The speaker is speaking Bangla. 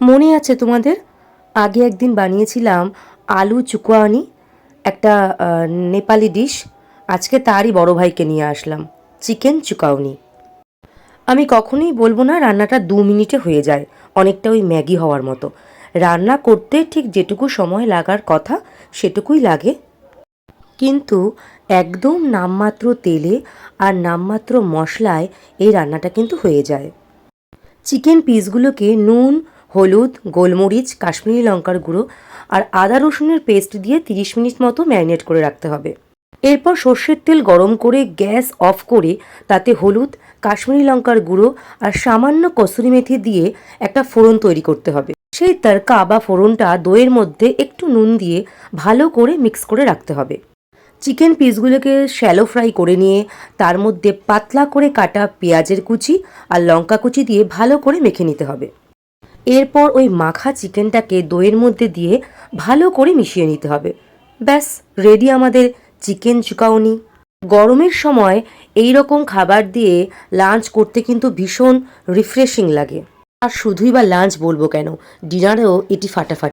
মনে আছে তোমাদের? আগে একদিন বানিয়েছিলাম আলু চুকুয়ানি, একটা নেপালি ডিশ। আজকে তারই বড় ভাইকে নিয়ে আসলাম, চিকেন চুকাউনি। আমি কখনোই বলবো না রান্নাটা 2 মিনিটে হয়ে যায়, অনেকটা ওই ম্যাগি হওয়ার মতো। রান্না করতে ঠিক যেটুকু সময় লাগার কথা সেটুকুই লাগে, কিন্তু একদম নামমাত্র তেলে আর নামমাত্র মশলায় এই রান্নাটা কিন্তু হয়ে যায়। চিকেন পিসগুলোকে নুন, হলুদ, গোলমরিচ, কাশ্মীরি লঙ্কার গুঁড়ো আর আদা রসুনের পেস্ট দিয়ে 30 মিনিট মতো ম্যারিনেট করে রাখতে হবে। এরপর সর্ষের তেল গরম করে গ্যাস অফ করে তাতে হলুদ, কাশ্মীরি লঙ্কার গুঁড়ো আর সামান্য কসুরি মেথি দিয়ে একটা ফোড়ন তৈরি করতে হবে। সেই তড়কা বা ফোড়নটা দইয়ের মধ্যে একটু নুন দিয়ে ভালো করে মিক্স করে রাখতে হবে। চিকেন পিসগুলোকে শ্যালো ফ্রাই করে নিয়ে তার মধ্যে পাতলা করে কাটা পেঁয়াজের কুচি আর লঙ্কা কুচি দিয়ে ভালো করে মেখে নিতে হবে। এরপর ওই মাখা চিকেনটাকে দইয়ের মধ্যে দিয়ে ভালো করে মিশিয়ে নিতে হবে। ব্যাস, রেডি আমাদের চিকেন চুকাউনি। গরমের সময় এই রকম খাবার দিয়ে লাঞ্চ করতে কিন্তু ভীষণ রিফ্রেশিং লাগে। আর শুধুই বা লাঞ্চ বলবো কেন, ডিনারেও এটি ফাটাফাটি।